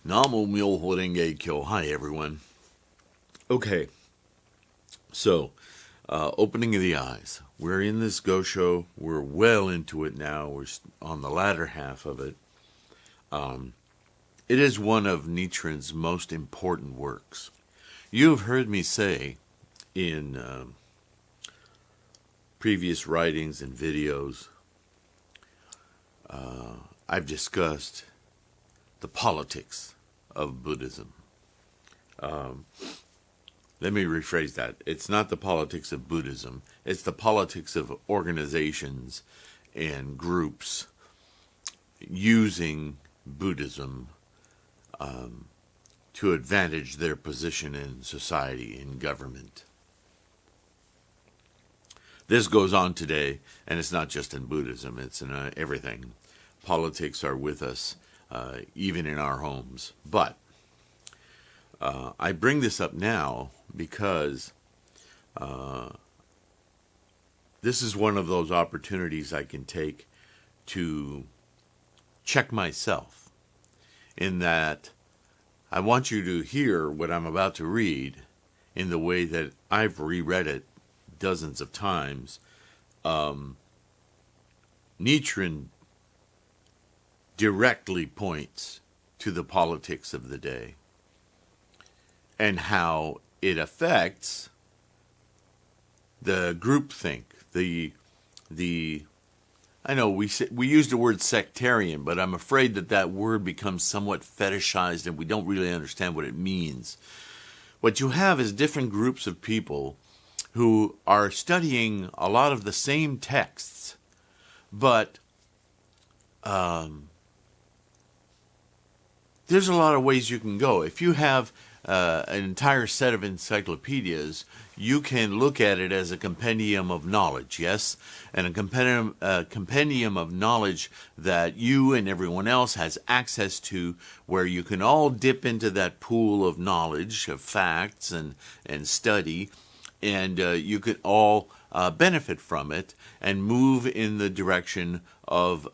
Namo Myoho Renge Kyo. Hi, everyone. Okay, so opening of the eyes. We're in this Go Show. We're well into it now. We're on the latter half of it. It is one of Nichiren's most important works. You have heard me say in previous writings and videos, I've discussed the politics of Buddhism. Let me rephrase that. It's not the politics of Buddhism. It's the politics of organizations and groups using Buddhism to advantage their position in society, in government. This goes on today, and it's not just in Buddhism. It's in everything. Politics are with us, even in our homes. But I bring this up now because this is one of those opportunities I can take to check myself, in that I want you to hear what I'm about to read in the way that I've reread it dozens of times. Nichiren directly points to the politics of the day and how it affects the groupthink, I know we use the word sectarian, but I'm afraid that word becomes somewhat fetishized and we don't really understand what it means. What you have is different groups of people who are studying a lot of the same texts, but there's a lot of ways you can go. If you have an entire set of encyclopedias, you can look at it as a compendium of knowledge, yes? And a compendium of knowledge that you and everyone else has access to, where you can all dip into that pool of knowledge, of facts and study, and you could all benefit from it and move in the direction of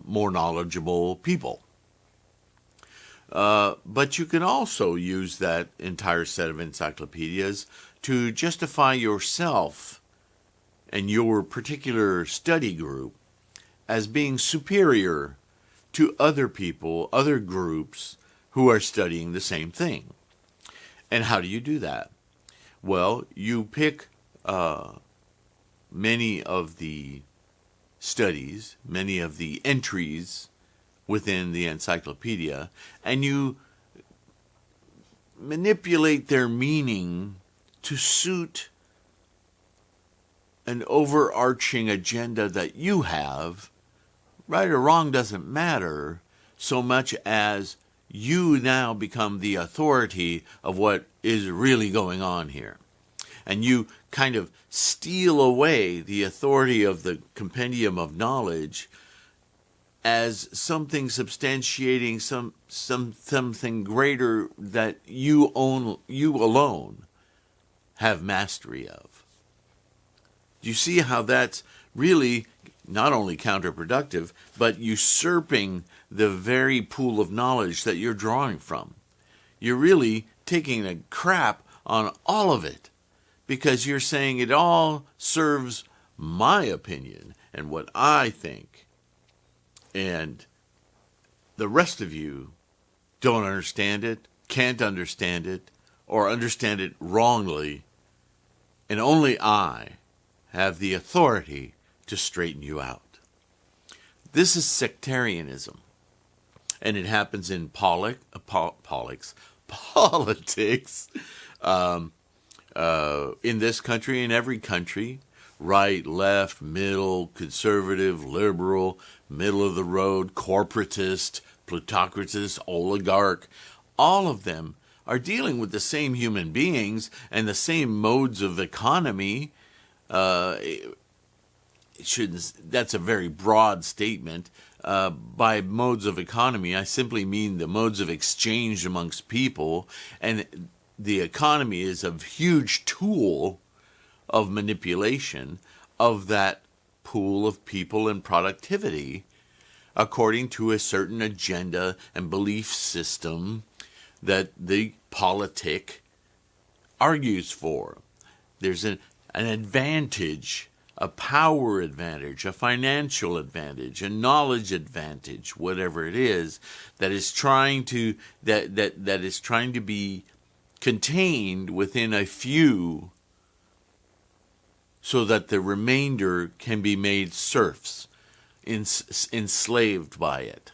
more knowledgeable people. But you can also use that entire set of encyclopedias to justify yourself and your particular study group as being superior to other people, other groups who are studying the same thing. And how do you do that? Well, you pick many of the studies, many of the entries within the encyclopedia, and you manipulate their meaning to suit an overarching agenda that you have. Right or wrong doesn't matter, so much as you now become the authority of what is really going on here. And you kind of steal away the authority of the compendium of knowledge as something substantiating something greater that you alone have mastery of. Do you see how that's really not only counterproductive, but usurping the very pool of knowledge that you're drawing from? You're really taking a crap on all of it, because you're saying it all serves my opinion and what I think. And the rest of you don't understand it, can't understand it, or understand it wrongly, and only I have the authority to straighten you out. This is sectarianism, and it happens in politics, in this country, in every country. Right, left, middle, conservative, liberal, middle of the road, corporatist, plutocratist, oligarch. All of them are dealing with the same human beings and the same modes of economy. that's a very broad statement. By modes of economy, I simply mean the modes of exchange amongst people, and the economy is a huge tool of manipulation of that pool of people and productivity according to a certain agenda and belief system that the politic argues for. There's an advantage, a power advantage, a financial advantage, a knowledge advantage, whatever it is, that is trying to that is trying to be contained within a few, so that the remainder can be made serfs, enslaved by it.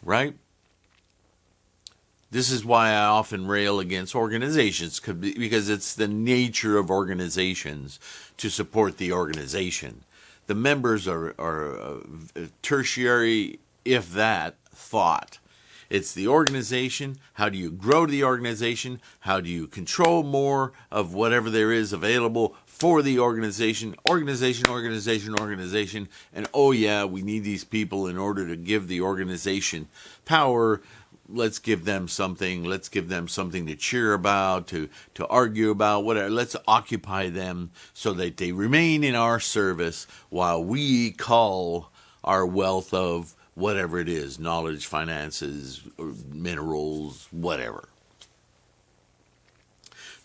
Right? This is why I often rail against organizations, because it's the nature of organizations to support the organization. The members are tertiary, if that, thought. It's the organization. How do you grow the organization? How do you control more of whatever there is available for the organization? Organization. And oh yeah, we need these people in order to give the organization power. Let's give them something. Let's give them something to cheer about, to argue about, whatever. Let's occupy them so that they remain in our service while we cull our wealth of whatever it is, knowledge, finances, minerals, whatever.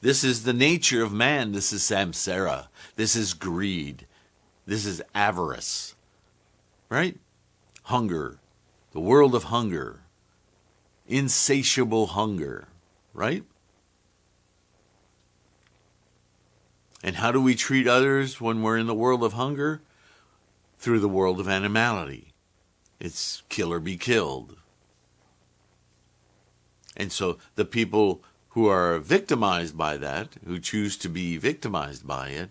This is the nature of man. This is samsara. This is greed. This is avarice. Right? Hunger. The world of hunger. Insatiable hunger. Right? And how do we treat others when we're in the world of hunger? Through the world of animality. It's kill or be killed. And so the people who are victimized by that, who choose to be victimized by it,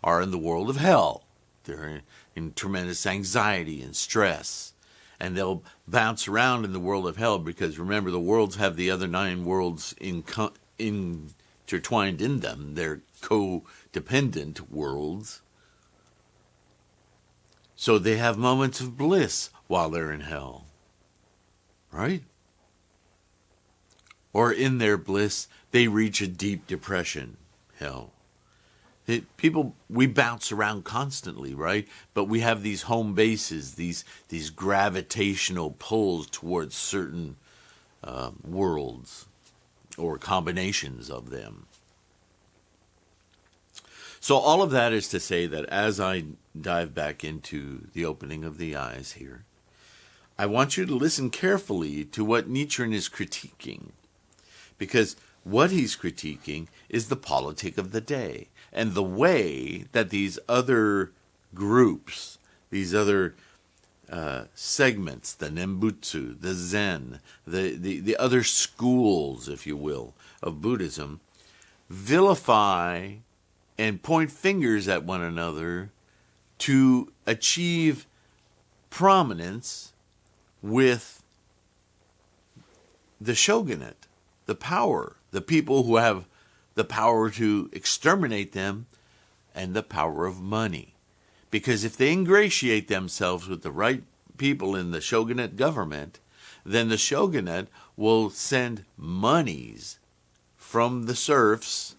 are in the world of hell. They're in tremendous anxiety and stress. And they'll bounce around in the world of hell because, remember, the worlds have the other 9 worlds intertwined in them. They're codependent worlds. So they have moments of bliss while they're in hell. Right? Or in their bliss, they reach a deep depression. Hell. We bounce around constantly, right? But we have these home bases, these gravitational pulls towards certain worlds or combinations of them. So all of that is to say that as I dive back into the opening of the eyes here, I want you to listen carefully to what Nichiren is critiquing. Because what he's critiquing is the politic of the day and the way that these other groups, these other segments, the Nembutsu, the Zen, the other schools, if you will, of Buddhism, vilify and point fingers at one another to achieve prominence with the shogunate, the power, the people who have the power to exterminate them, and the power of money. Because if they ingratiate themselves with the right people in the shogunate government, then the shogunate will send monies from the serfs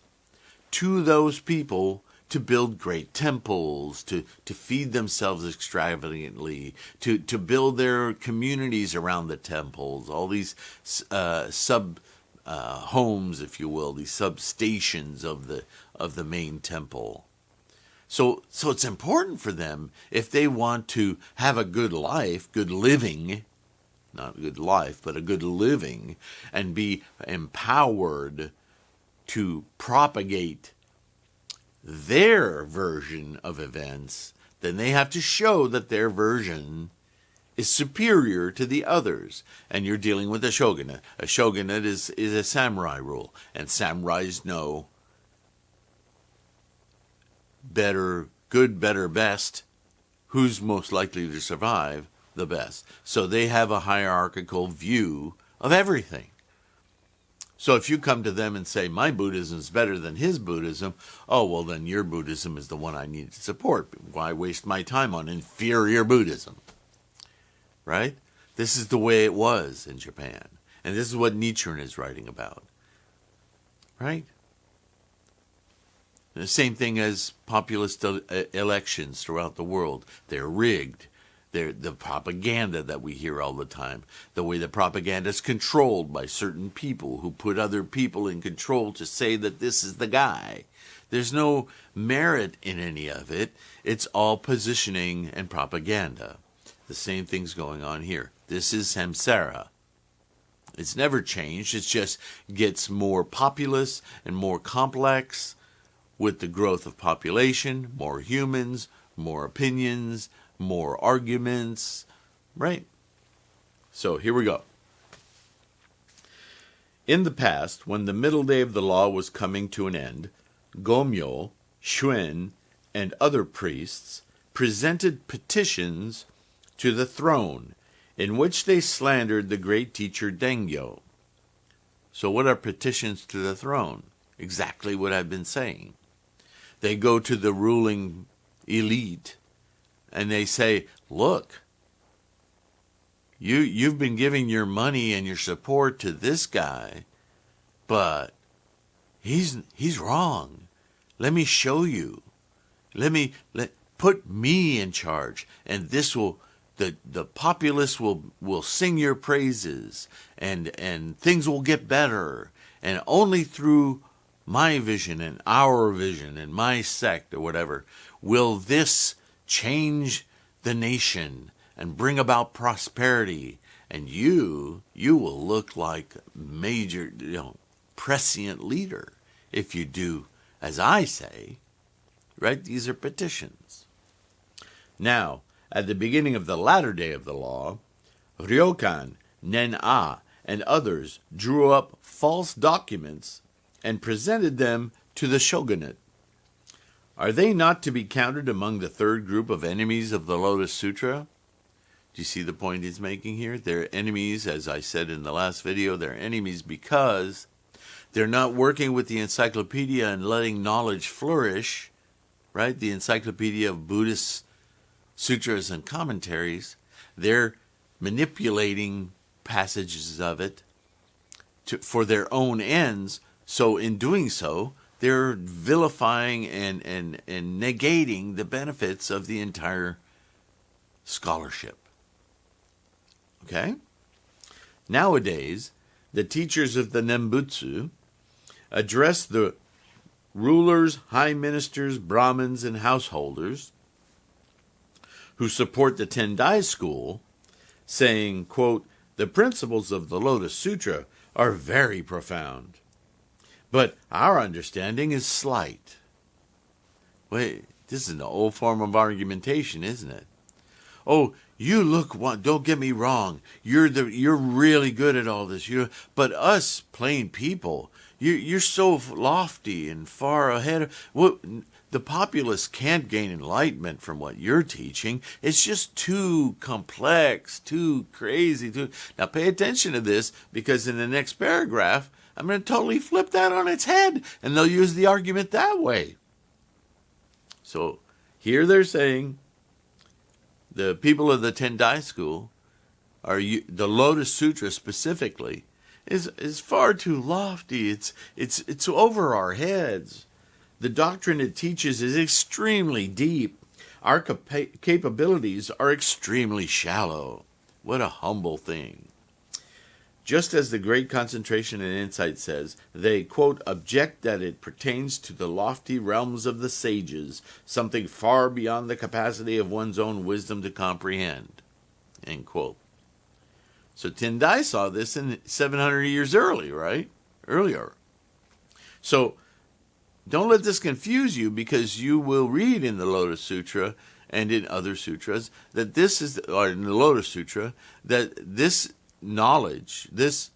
to those people to build great temples, to feed themselves extravagantly, to build their communities around the temples, all these homes, if you will, these substations of the main temple. So it's important for them, if they want to have a good life, good living, not good life, but a good living, and be empowered to propagate their version of events, then they have to show that their version is superior to the others. And you're dealing with a shogunate. A shogunate is a samurai rule. And samurais know better, good, better, best. Who's most likely to survive? The best. So they have a hierarchical view of everything. So if you come to them and say, my Buddhism is better than his Buddhism, oh, well, then your Buddhism is the one I need to support. Why waste my time on inferior Buddhism? Right? This is the way it was in Japan. And this is what Nichiren is writing about. Right? The same thing as populist elections throughout the world. They're rigged. They're the propaganda that we hear all the time. The way the propaganda is controlled by certain people who put other people in control to say that this is the guy. There's no merit in any of it. It's all positioning and propaganda. The same thing's going on here. This is samsara. It's never changed. It just gets more populous and more complex with the growth of population, more humans, more opinions, more arguments, right? So here we go. In the past, when the middle day of the law was coming to an end, Gomyo, Shuen, and other priests presented petitions to the throne in which they slandered the great teacher Dengyo. So what are petitions to the throne? Exactly what I've been saying. They go to the ruling elite and they say, look, you've been giving your money and your support to this guy, but he's wrong. Let me show you. Put me in charge, and this will the populace will sing your praises, and things will get better, and only through my vision and our vision and my sect or whatever will this change the nation and bring about prosperity, and you will look like major, prescient leader if you do as I say, right? These are petitions. Now, at the beginning of the latter day of the law, Ryokan, Nen-A, and others drew up false documents and presented them to the shogunate. Are they not to be counted among the third group of enemies of the Lotus Sutra? Do you see the point he's making here? They're enemies, as I said in the last video, they're enemies because they're not working with the encyclopedia and letting knowledge flourish, right? The encyclopedia of Buddhist sutras and commentaries. They're manipulating passages of it for their own ends. So in doing so, they're vilifying and negating the benefits of the entire scholarship. Okay? Nowadays, the teachers of the Nembutsu address the rulers, high ministers, Brahmins, and householders who support the Tendai school, saying, quote, the principles of the Lotus Sutra are very profound, but our understanding is slight. Wait, this is an old form of argumentation, isn't it? Oh, you look, don't get me wrong, you're really good at all this, but us plain people, you're so lofty and far ahead. The populace can't gain enlightenment from what you're teaching. It's just too complex, too crazy. Now pay attention to this, because in the next paragraph, I'm going to totally flip that on its head, and they'll use the argument that way. So here they're saying the people of the Tendai school the Lotus Sutra specifically is far too lofty. It's over our heads. The doctrine it teaches is extremely deep. Our capabilities are extremely shallow. What a humble thing. Just as the Great Concentration and Insight says, they, quote, object that it pertains to the lofty realms of the sages, something far beyond the capacity of one's own wisdom to comprehend, end quote. So Tendai saw this in 700 years earlier. So don't let this confuse you, because you will read in the Lotus Sutra and in other sutras that in the Lotus Sutra, that this knowledge, this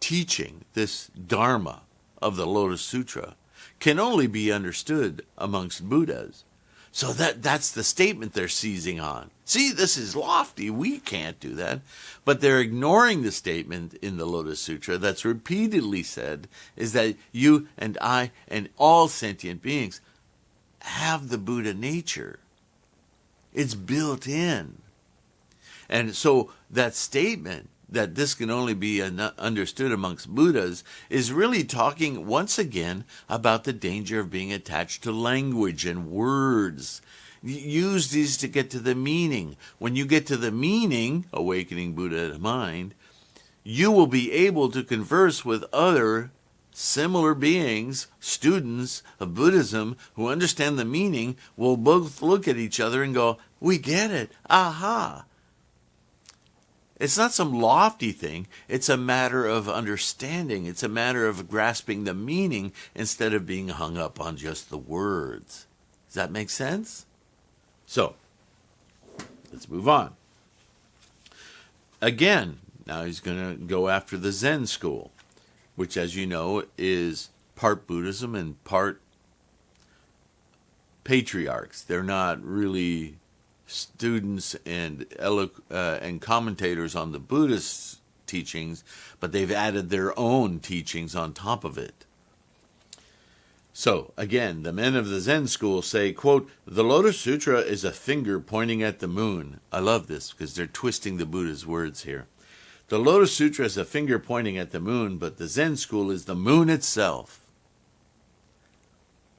teaching, this Dharma of the Lotus Sutra can only be understood amongst Buddhas. So that's the statement they're seizing on. See, this is lofty. We can't do that. But they're ignoring the statement in the Lotus Sutra that's repeatedly said is that you and I and all sentient beings have the Buddha nature. It's built in. And so that statement that this can only be understood amongst Buddhas is really talking once again about the danger of being attached to language and words. Use these to get to the meaning. When you get to the meaning, awakening Buddha mind, you will be able to converse with other similar beings, students of Buddhism who understand the meaning, will both look at each other and go, we get it, aha. It's not some lofty thing. It's a matter of understanding. It's a matter of grasping the meaning instead of being hung up on just the words. Does that make sense? So, let's move on. Again, now he's going to go after the Zen school, which, as you know, is part Buddhism and part patriarchs. They're not really students and commentators on the Buddhist teachings, but they've added their own teachings on top of it. So, again, the men of the Zen school say, quote, the Lotus Sutra is a finger pointing at the moon. I love this because they're twisting the Buddha's words here. The Lotus Sutra is a finger pointing at the moon, but the Zen school is the moon itself.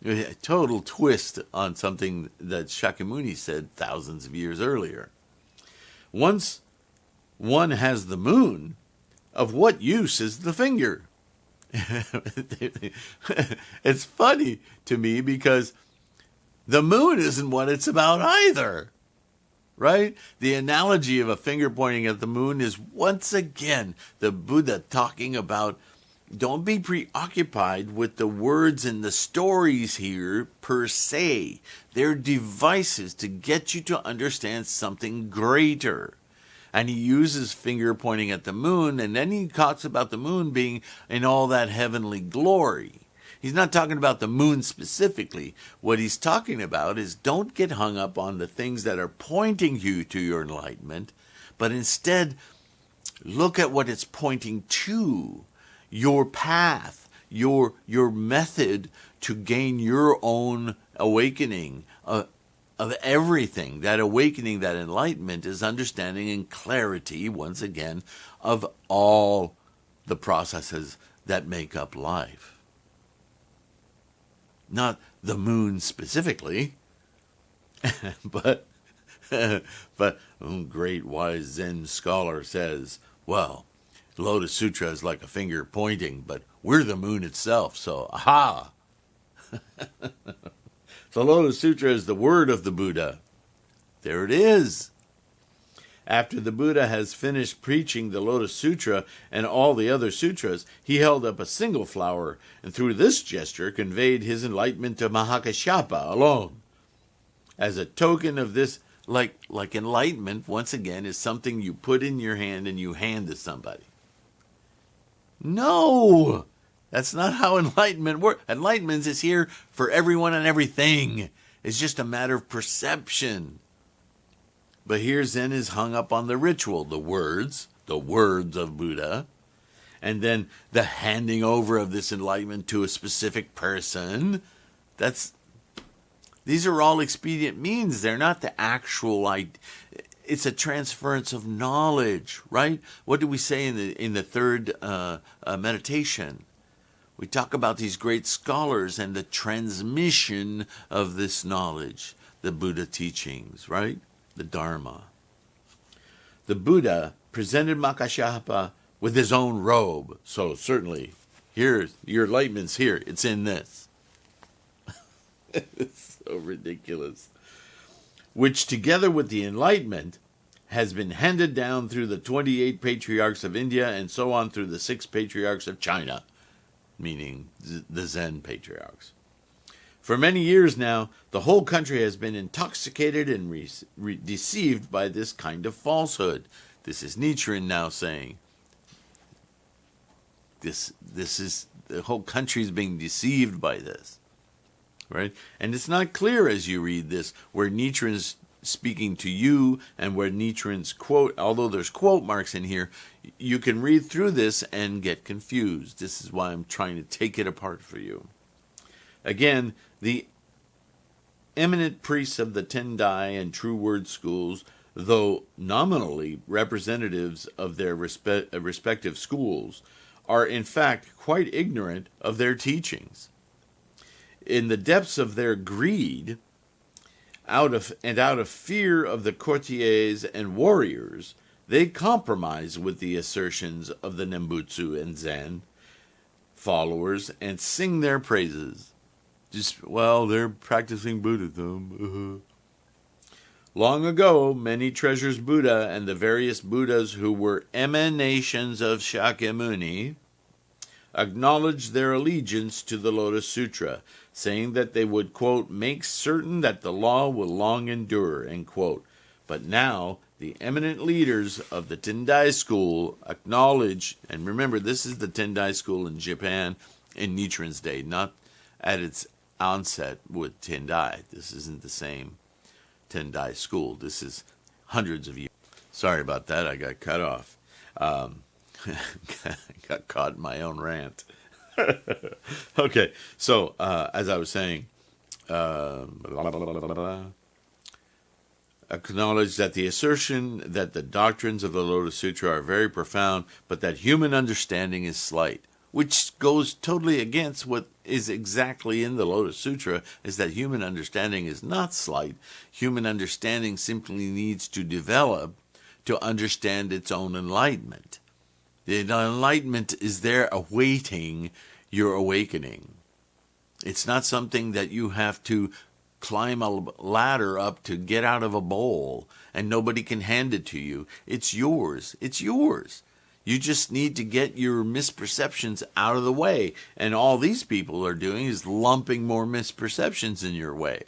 A total twist on something that Shakyamuni said thousands of years earlier. Once one has the moon, of what use is the finger? It's funny to me because the moon isn't what it's about either, right? The analogy of a finger pointing at the moon is once again the Buddha talking about don't be preoccupied with the words and the stories here per se. They're devices to get you to understand something greater. And he uses finger pointing at the moon, and then he talks about the moon being in all that heavenly glory. He's not talking about the moon specifically. What he's talking about is don't get hung up on the things that are pointing you to your enlightenment, but instead look at what it's pointing to. Your path, your method to gain your own awakening of everything. That awakening, that enlightenment is understanding and clarity, once again, of all the processes that make up life. Not the moon specifically, but great wise Zen scholar says, well, the Lotus Sutra is like a finger pointing, but we're the moon itself, so aha! The Lotus Sutra is the word of the Buddha. There it is. After the Buddha has finished preaching the Lotus Sutra and all the other sutras, he held up a single flower, and through this gesture conveyed his enlightenment to Mahakashyapa alone. As a token of this, like enlightenment, once again, is something you put in your hand and you hand to somebody. No, that's not how enlightenment works. Enlightenment is here for everyone and everything. It's just a matter of perception. But here Zen is hung up on the ritual, the words of Buddha, and then the handing over of this enlightenment to a specific person. These are all expedient means. They're not the actual it's a transference of knowledge, right? What do we say in the third meditation? We talk about these great scholars and the transmission of this knowledge, the Buddha teachings, right? The Dharma. The Buddha presented Mahakashyapa with his own robe. So certainly, here, your enlightenment's here. It's in this. It's so ridiculous. Which, together with the Enlightenment, has been handed down through the 28 patriarchs of India and so on through the 6 patriarchs of China, meaning the Zen patriarchs. For many years now, the whole country has been intoxicated and deceived by this kind of falsehood. This is Nichiren now saying. This is the whole country is being deceived by this. right? And it's not clear as you read this where Nichiren's speaking to you and where Nichiren's quote, although there's quote marks in here, you can read through this and get confused. This is why I'm trying to take it apart for you. Again, the eminent priests of the Tendai and True Word schools, though nominally representatives of their respective schools, are in fact quite ignorant of their teachings. In the depths of their greed, out of fear of the courtiers and warriors, they compromise with the assertions of the Nembutsu and Zen followers and sing their praises. They're practicing Buddhism. Long ago, many treasures Buddha and the various Buddhas who were emanations of Shakyamuni acknowledged their allegiance to the Lotus Sutra, saying that they would, quote, make certain that the law will long endure, end quote. But now, the eminent leaders of the Tendai school acknowledge, and remember, this is the Tendai school in Japan in Nichiren's day, not at its onset with Tendai. This isn't the same Tendai school. This is hundreds of years. Sorry about that. I got cut off. Got caught in my own rant. Okay, so as I was saying, acknowledge that the assertion that the doctrines of the Lotus Sutra are very profound, but that human understanding is slight, which goes totally against what is exactly in the Lotus Sutra, is that human understanding is not slight. Human understanding simply needs to develop to understand its own enlightenment. The enlightenment is there awaiting your awakening. It's not something that you have to climb a ladder up to get out of a bowl and nobody can hand it to you. It's yours. It's yours. You just need to get your misperceptions out of the way. And all these people are doing is lumping more misperceptions in your way.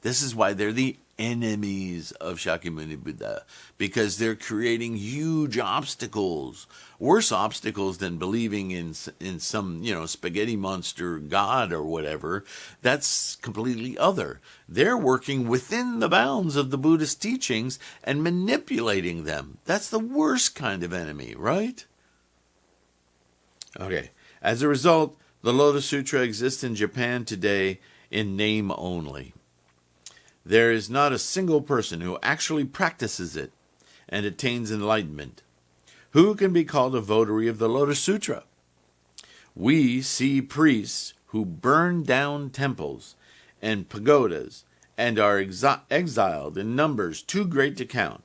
This is why they're the enemies of Shakyamuni Buddha, because they're creating huge obstacles, worse obstacles than believing in some, spaghetti monster god or whatever. That's completely other. They're working within the bounds of the Buddhist teachings and manipulating them. That's the worst kind of enemy, right? Okay. As a result, the Lotus Sutra exists in Japan today in name only. There is not a single person who actually practices it and attains enlightenment. Who can be called a votary of the Lotus Sutra? We see priests who burn down temples and pagodas and are exiled in numbers too great to count.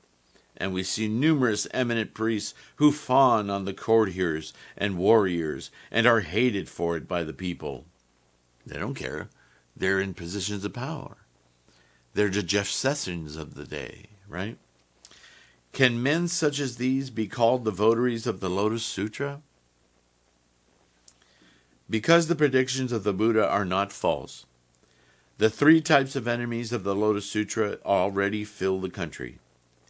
And we see numerous eminent priests who fawn on the courtiers and warriors and are hated for it by the people. They don't care. They're in positions of power. They're the Jeff Sessions of the day, right? Can men such as these be called the votaries of the Lotus Sutra? Because the predictions of the Buddha are not false, the three types of enemies of the Lotus Sutra already fill the country.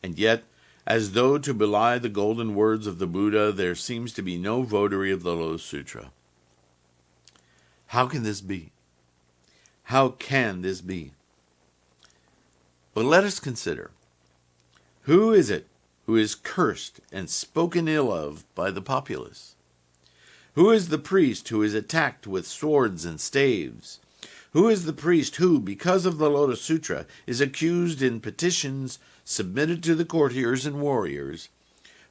And yet, as though to belie the golden words of the Buddha, there seems to be no votary of the Lotus Sutra. How can this be? How can this be? But let us consider, who is it who is cursed and spoken ill of by the populace? Who is the priest who is attacked with swords and staves? Who is the priest who, because of the Lotus Sutra, is accused in petitions submitted to the courtiers and warriors?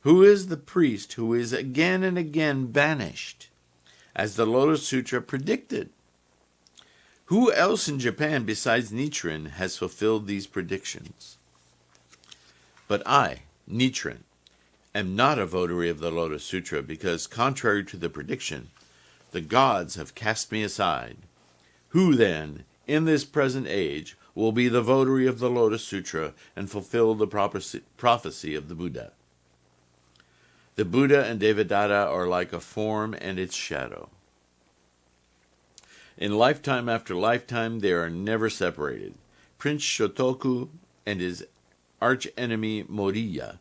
Who is the priest who is again and again banished, as the Lotus Sutra predicted? Who else in Japan besides Nichiren has fulfilled these predictions? But I, Nichiren, am not a votary of the Lotus Sutra because, contrary to the prediction, the gods have cast me aside. Who then, in this present age, will be the votary of the Lotus Sutra and fulfill the prophecy of the Buddha? The Buddha and Devadatta are like a form and its shadow. In lifetime after lifetime, they are never separated. Prince Shotoku and his archenemy Moriya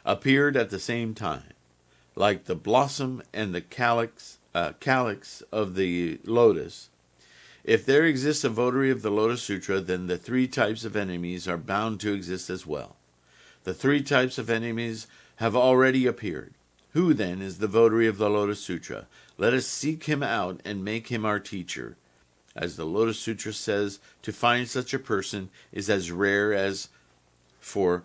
appeared at the same time, like the blossom and the calyx of the lotus. If there exists a votary of the Lotus Sutra, then the three types of enemies are bound to exist as well. The three types of enemies have already appeared. Who, then, is the votary of the Lotus Sutra? Let us seek him out and make him our teacher. As the Lotus Sutra says, to find such a person is as rare as for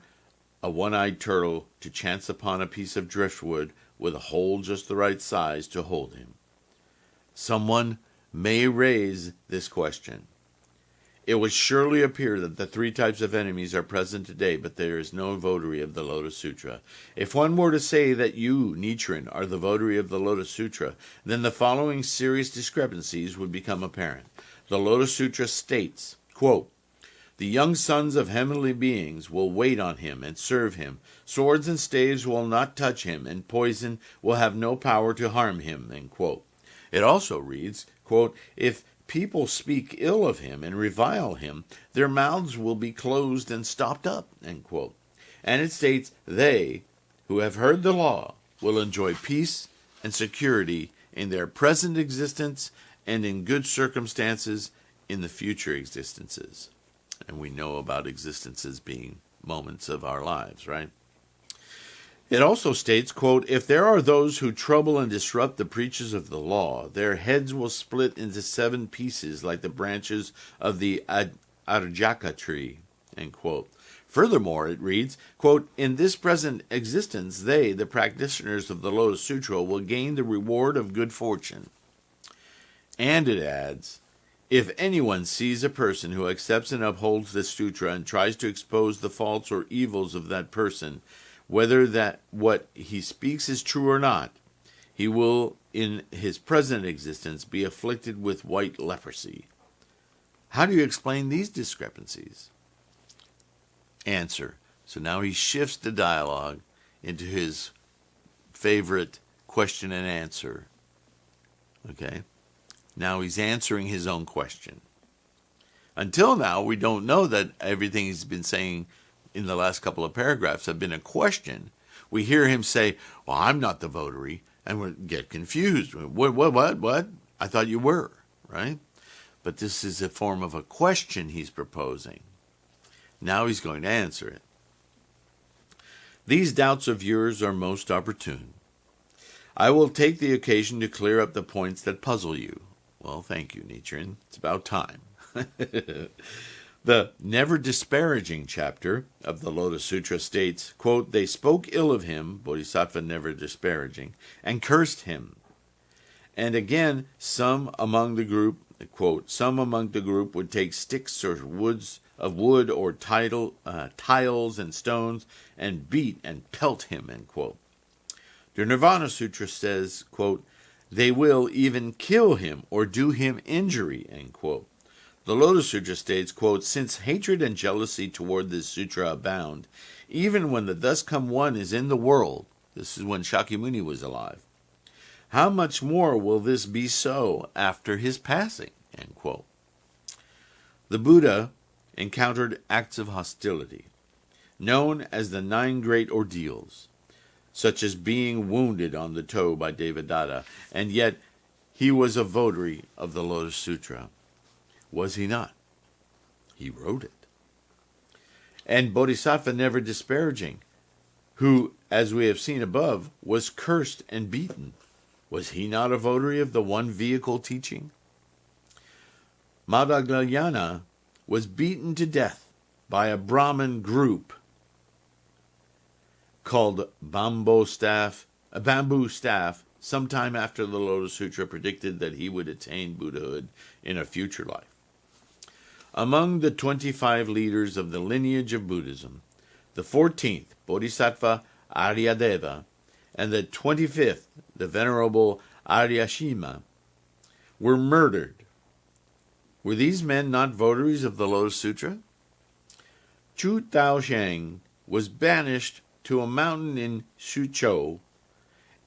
a one-eyed turtle to chance upon a piece of driftwood with a hole just the right size to hold him. Someone may raise this question. It would surely appear that the three types of enemies are present today, but there is no votary of the Lotus Sutra. If one were to say that you, Nichiren, are the votary of the Lotus Sutra, then the following serious discrepancies would become apparent. The Lotus Sutra states, quote, the young sons of heavenly beings will wait on him and serve him. Swords and staves will not touch him, and poison will have no power to harm him, end quote. It also reads, quote, if people speak ill of him and revile him, their mouths will be closed and stopped up, end quote. And it states, they, who have heard the law, will enjoy peace and security in their present existence and in good circumstances in the future existences. And we know about existences being moments of our lives, right? It also states, quote, if there are those who trouble and disrupt the preachers of the law, their heads will split into 7 pieces like the branches of the Arjaka tree, end quote. Furthermore, it reads, quote, in this present existence, they, the practitioners of the Lotus Sutra, will gain the reward of good fortune. And it adds, if anyone sees a person who accepts and upholds the sutra and tries to expose the faults or evils of that person, whether that what he speaks is true or not, he will, in his present existence, be afflicted with white leprosy. How do you explain these discrepancies? Answer. So now he shifts the dialogue into his favorite question and answer. Okay? Now he's answering his own question. Until now, we don't know that everything he's been saying in the last couple of paragraphs have been a question. We hear him say, well, I'm not the votary, and we get confused. What? I thought you were, right? But this is a form of a question he's proposing. Now he's going to answer it. These doubts of yours are most opportune. I will take the occasion to clear up the points that puzzle you. Well, thank you, Nichiren. It's about time. The never disparaging chapter of the Lotus Sutra states, quote, they spoke ill of him, Bodhisattva never disparaging, and cursed him. And again, some among the group, quote, some among the group would take sticks or wood or tiles and stones and beat and pelt him, end quote. The Nirvana Sutra says, quote, they will even kill him or do him injury, end quote. The Lotus Sutra states, quote, since hatred and jealousy toward this sutra abound, even when the thus come one is in the world, this is when Shakyamuni was alive, how much more will this be so after his passing, end quote. The Buddha encountered acts of hostility, known as the 9 great ordeals, such as being wounded on the toe by Devadatta, and yet he was a votary of the Lotus Sutra. Was he not? He wrote it. And Bodhisattva never disparaging, who, as we have seen above, was cursed and beaten. Was he not a votary of the one vehicle teaching? Madhagayana was beaten to death by a Brahmin group called bamboo staff, sometime after the Lotus Sutra predicted that he would attain Buddhahood in a future life. Among the 25 leaders of the lineage of Buddhism, the 14th, Bodhisattva Aryadeva, and the 25th, the Venerable Aryashima, were murdered. Were these men not votaries of the Lotus Sutra? Chu Taosheng was banished to a mountain in Suzhou,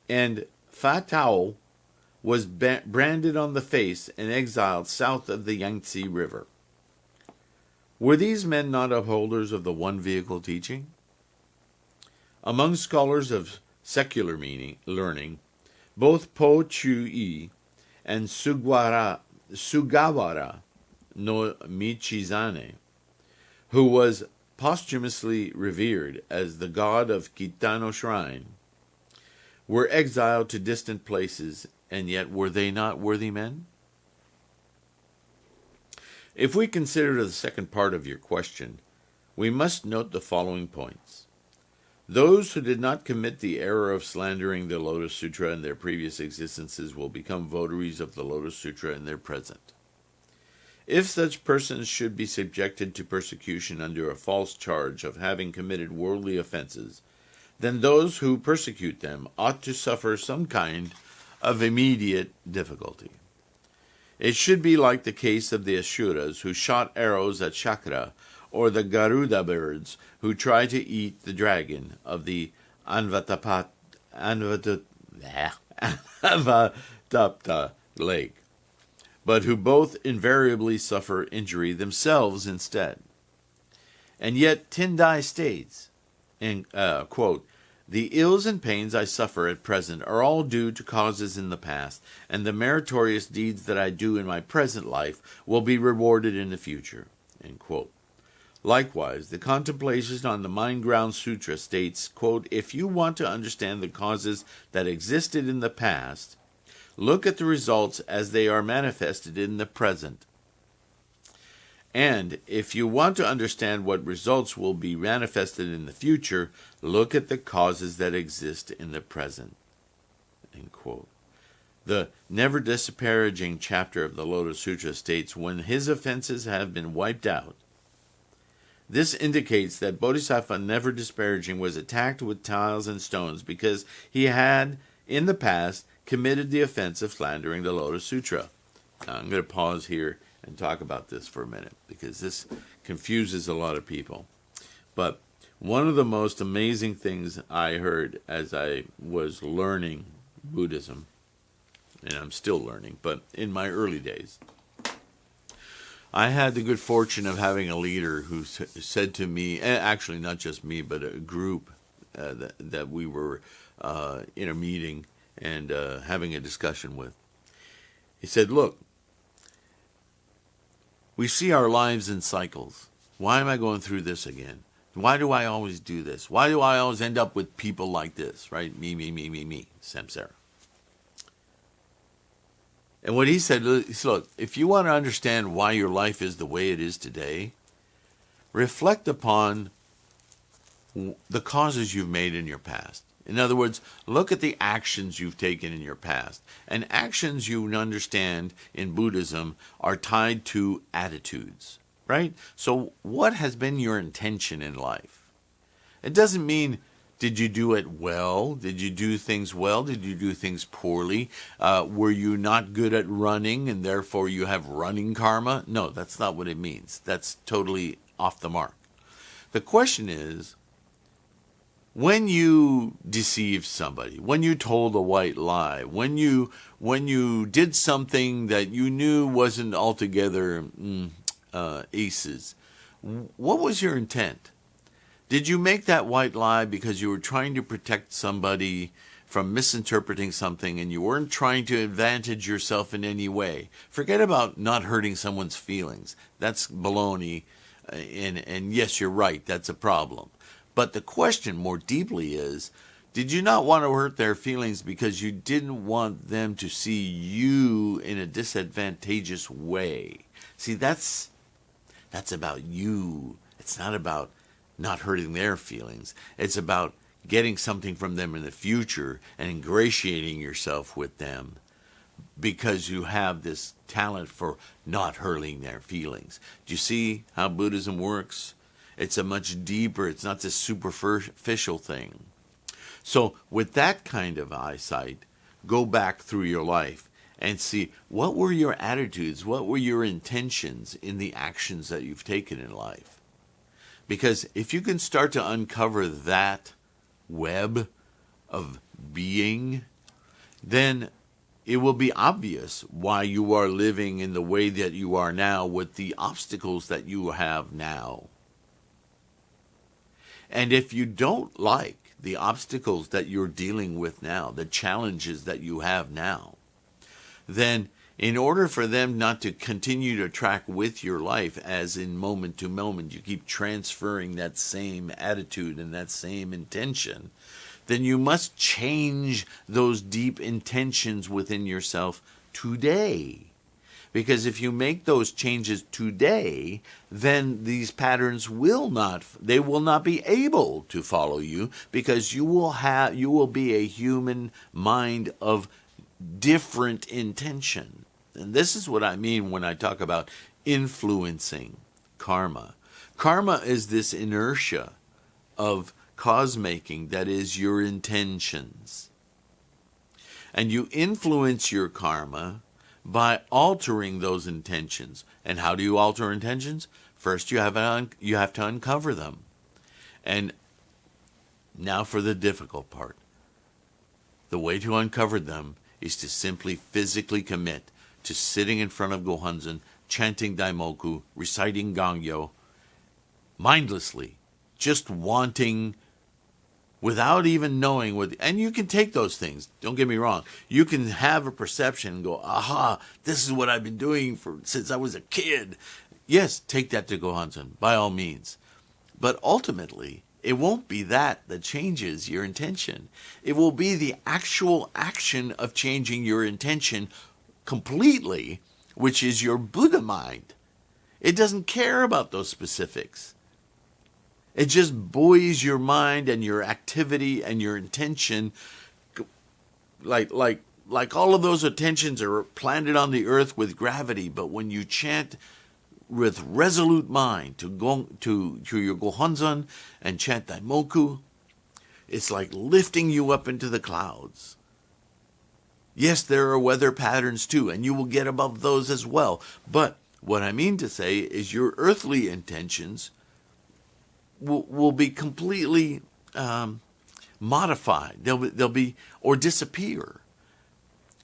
and Fa Tao was branded on the face and exiled south of the Yangtze River. Were these men not upholders of the one vehicle teaching? Among scholars of secular learning, both Po Chu-yi and Sugwara Sugawara no Michizane, who was posthumously revered as the god of Kitano Shrine, were exiled to distant places, and yet were they not worthy men? If we consider the second part of your question, we must note the following points. Those who did not commit the error of slandering the Lotus Sutra in their previous existences will become votaries of the Lotus Sutra in their present. If such persons should be subjected to persecution under a false charge of having committed worldly offenses, then those who persecute them ought to suffer some kind of immediate difficulty. It should be like the case of the Asuras who shot arrows at Chakra, or the Garuda birds who try to eat the dragon of the Anvatapta lake, but who both invariably suffer injury themselves instead. And yet Tendai states, quote, "The ills and pains I suffer at present are all due to causes in the past, and the meritorious deeds that I do in my present life will be rewarded in the future." End quote. Likewise, the Contemplation on the Mind Ground Sutra states, quote, "If you want to understand the causes that existed in the past, look at the results as they are manifested in the present. And if you want to understand what results will be manifested in the future, look at the causes that exist in the present." End quote. The never disparaging chapter of the Lotus Sutra states, when his offenses have been wiped out, this indicates that Bodhisattva never disparaging was attacked with tiles and stones because he had, in the past, committed the offense of slandering the Lotus Sutra. Now, I'm going to pause here and talk about this for a minute because this confuses a lot of people. But one of the most amazing things I heard as I was learning Buddhism, and I'm still learning, but in my early days, I had the good fortune of having a leader who said to me, actually not just me, but a group that we were in a meeting and having a discussion with. He said, "Look, we see our lives in cycles. Why am I going through this again? Why do I always do this? Why do I always end up with people like this, right? Me, samsara." And what he said, look, if you want to understand why your life is the way it is today, reflect upon the causes you've made in your past. In other words, look at the actions you've taken in your past. And actions, you understand, in Buddhism are tied to attitudes, right? So what has been your intention in life? It doesn't mean, did you do it well? Did you do things well? Did you do things poorly? Were you not good at running and therefore you have running karma? No, that's not what it means. That's totally off the mark. The question is, when you deceived somebody, when you told a white lie, when you did something that you knew wasn't altogether aces, what was your intent? Did you make that white lie because you were trying to protect somebody from misinterpreting something and you weren't trying to advantage yourself in any way? Forget about not hurting someone's feelings. That's baloney. And yes, you're right, that's a problem. But the question more deeply is, did you not want to hurt their feelings because you didn't want them to see you in a disadvantageous way? See, that's about you. It's not about not hurting their feelings. It's about getting something from them in the future and ingratiating yourself with them because you have this talent for not hurting their feelings. Do you see how Buddhism works? It's a much deeper, it's not this superficial thing. So with that kind of eyesight, go back through your life and see what were your attitudes, what were your intentions in the actions that you've taken in life. Because if you can start to uncover that web of being, then it will be obvious why you are living in the way that you are now with the obstacles that you have now. And if you don't like the obstacles that you're dealing with now, the challenges that you have now, then In order for them not to continue to track with your life, as in moment to moment you keep transferring that same attitude and that same intention, then you must change those deep intentions within yourself today. Because if you make those changes today, then these patterns will not be able to follow you, because you will be a human mind of different intention. And this is what I mean when I talk about influencing karma. Karma is this inertia of cause-making that is your intentions. And you influence your karma by altering those intentions. And how do you alter intentions? First, you have to uncover them. And now for the difficult part. The way to uncover them is to simply physically commit to sitting in front of Gohonzon, chanting Daimoku, reciting Gangyo, mindlessly, just wanting, without even knowing what, and you can take those things, don't get me wrong. You can have a perception and go, aha, this is what I've been doing since I was a kid. Yes, take that to Gohonzon, by all means. But ultimately, it won't be that changes your intention. It will be the actual action of changing your intention completely, which is your Buddha mind. It doesn't care about those specifics. It just buoys your mind and your activity and your intention, like all of those attentions are planted on the earth with gravity. But when you chant with resolute mind to your Gohonzon and chant Daimoku, it's like lifting you up into the clouds. Yes, there are weather patterns too, and you will get above those as well. But what I mean to say is your earthly intentions will be completely modified. They'll be or disappear.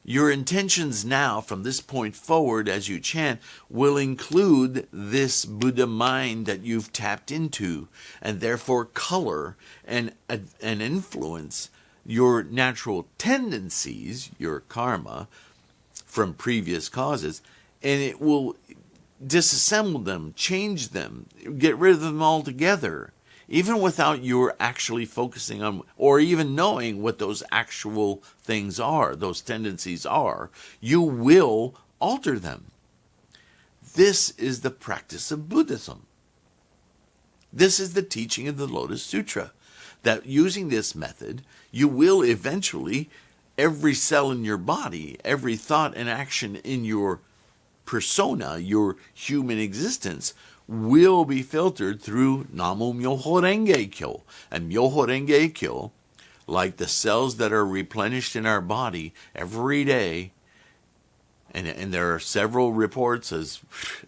Your intentions now, from this point forward, as you chant, will include this Buddha mind that you've tapped into, and therefore color and influence your natural tendencies, your karma, from previous causes, and it will disassemble them, change them, get rid of them altogether, even without you actually focusing on or even knowing what those actual things are, those tendencies are. You will alter them. This is the practice of Buddhism. This is the teaching of the Lotus Sutra, that using this method, you will eventually, every cell in your body, every thought and action in your persona, your human existence, will be filtered through Namo Myoho Renge Kyo. And Myoho Renge Kyo, like the cells that are replenished in our body every day, and there are several reports, as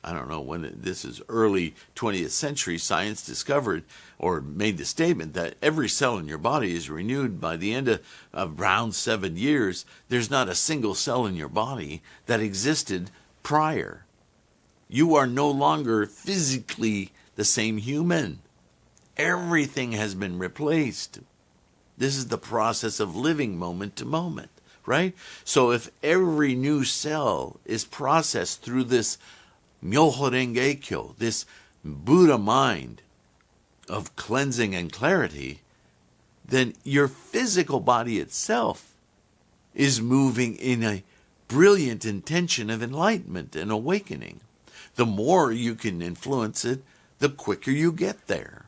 I don't know when this is early 20th century, science discovered or made the statement that every cell in your body is renewed by the end of around 7 years. There's not a single cell in your body that existed prior. You are no longer physically the same human. Everything has been replaced. This is the process of living moment to moment, right? So if every new cell is processed through this Myoho Renge Kyo, this Buddha mind of cleansing and clarity, then your physical body itself is moving in a brilliant intention of enlightenment and awakening. The more you can influence it, the quicker you get there.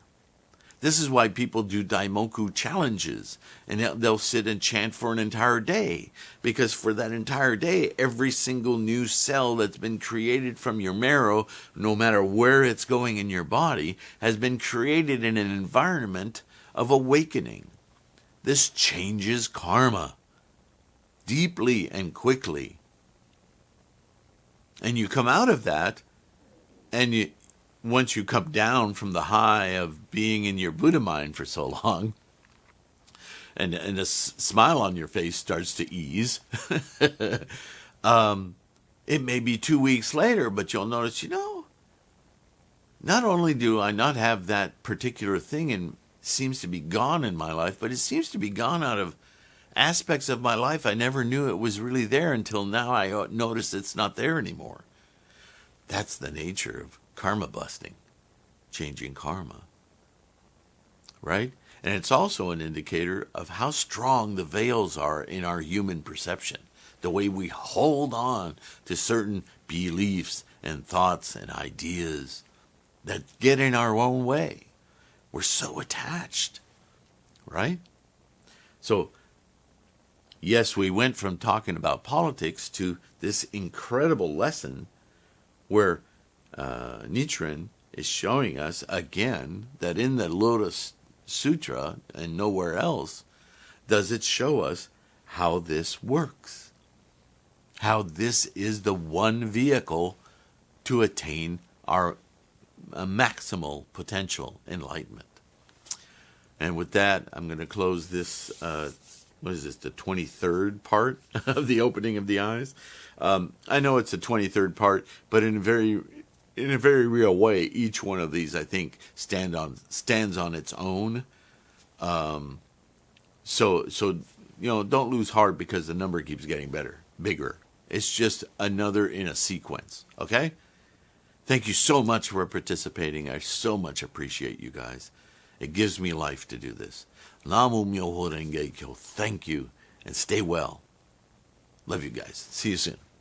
This is why people do Daimoku challenges, and they'll sit and chant for an entire day, because for that entire day, every single new cell that's been created from your marrow, no matter where it's going in your body, has been created in an environment of awakening. This changes karma deeply and quickly. And you come out of that, and once you come down from the high of being in your Buddha mind for so long, and a smile on your face starts to ease, it may be 2 weeks later, but you'll notice, not only do I not have that particular thing and seems to be gone in my life, but it seems to be gone out of aspects of my life I never knew it was really there until now I notice it's not there anymore. That's the nature of karma busting, changing karma. Right? And it's also an indicator of how strong the veils are in our human perception, the way we hold on to certain beliefs and thoughts and ideas that get in our own way. We're so attached, right? So, yes, we went from talking about politics to this incredible lesson where Nichiren is showing us again that in the Lotus Sutra and nowhere else does it show us how this works, how this is the one vehicle to attain our maximal potential enlightenment. And with that, I'm going to close this, what is this, the 23rd part of the opening of the eyes? I know it's the 23rd part, but in a very real way, each one of these, I think, stands on its own. So don't lose heart because the number keeps getting bigger. It's just another in a sequence, okay? Thank you so much for participating. I so much appreciate you guys. It gives me life to do this. Namu Myoho Renge Kyo. Thank you, and stay well. Love you guys. See you soon.